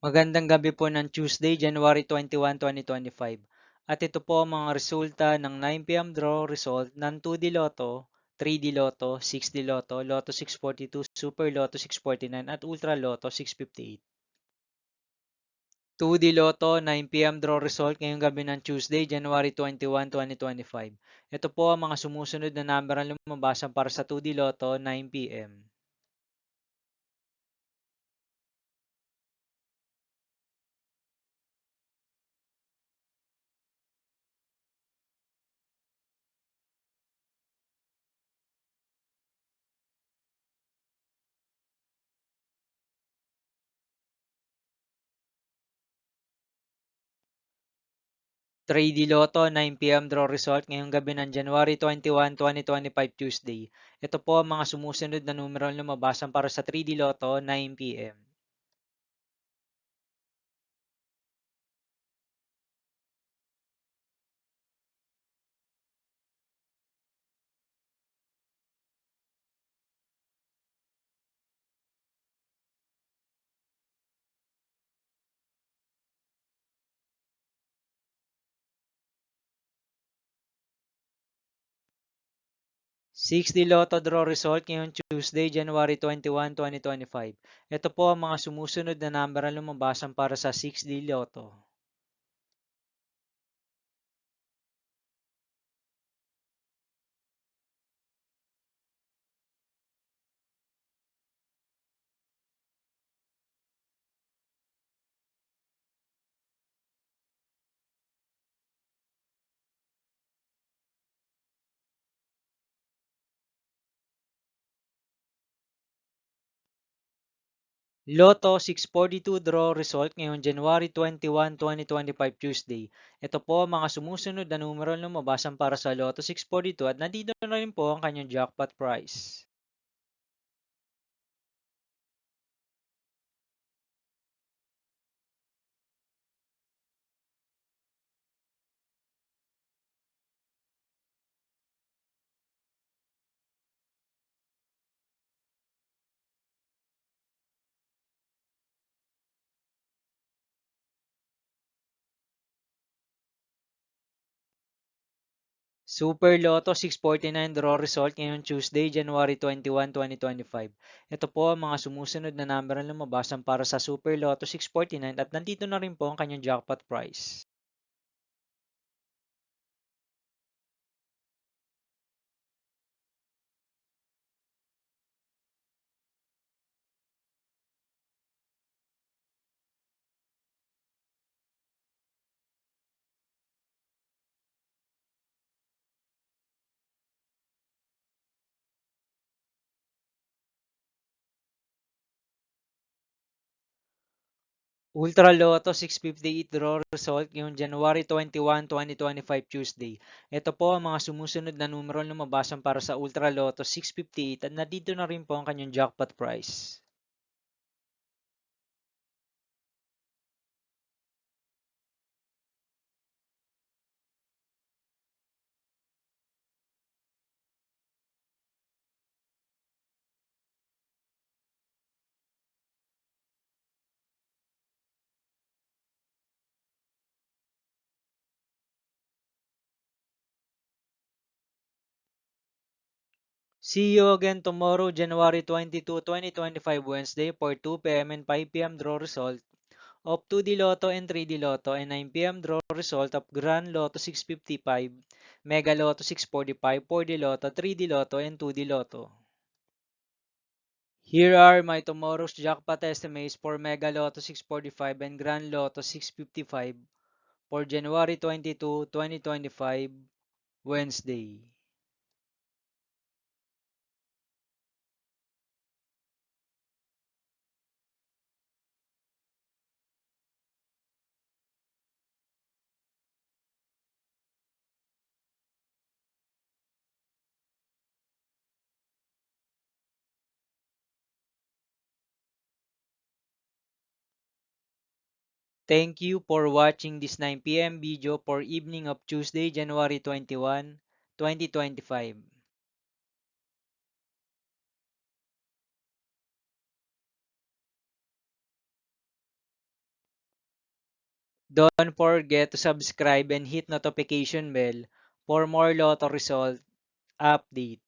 Magandang gabi po ng Tuesday, January 21, 2025. At ito po ang mga resulta ng 9 p.m. draw result ng 2D Lotto, 3D Lotto, 6D Lotto, Lotto 642, Super Lotto 649 at Ultra Lotto 658. 2D Lotto 9 p.m. draw result ngayong gabi ng Tuesday, January 21, 2025. Ito po ang mga sumusunod na number ang lumabasan para sa 2D Lotto 9 p.m. 3D Lotto 9 p.m. draw result ngayong gabi ng January 21, 2025 Tuesday. Ito po ang mga sumusunod na numero na lumabasan para sa 3D Lotto 9 p.m. 6D Lotto draw result ngayong Tuesday, January 21, 2025. Ito po ang mga sumusunod na number na lumabasan para sa 6D Lotto. Lotto 642 draw result ngayong January 21, 2025 Tuesday. Ito po ang mga sumusunod na numero na lumabasan para sa Lotto 642 at nandito na rin po ang kanyang jackpot price. Super Lotto 649 draw result ngayong Tuesday, January 21, 2025. Ito po ang mga sumusunod na number na lumabasan para sa Super Lotto 649 at nandito na rin po ang kanyang jackpot price. Ultra Lotto 658 draw result ngayong January 21, 2025 Tuesday. Ito po ang mga sumusunod na numero na lumabasan para sa Ultra Lotto 658 at nandito na rin po ang kanyang jackpot price. See you again tomorrow, January 22, 2025 Wednesday for 2 p.m. and 5 p.m. draw result of 2D Lotto and 3D Lotto and 9 p.m. draw result of Grand Lotto 655, Mega Lotto 645, 4D Lotto, 3D Lotto, and 2D Lotto. Here are my tomorrow's jackpot estimates for Mega Lotto 645 and Grand Lotto 655 for January 22, 2025, Wednesday. Thank you for watching this 9 p.m. video for evening of Tuesday, January 21, 2025. Don't forget to subscribe and hit notification bell for more Lotto result update.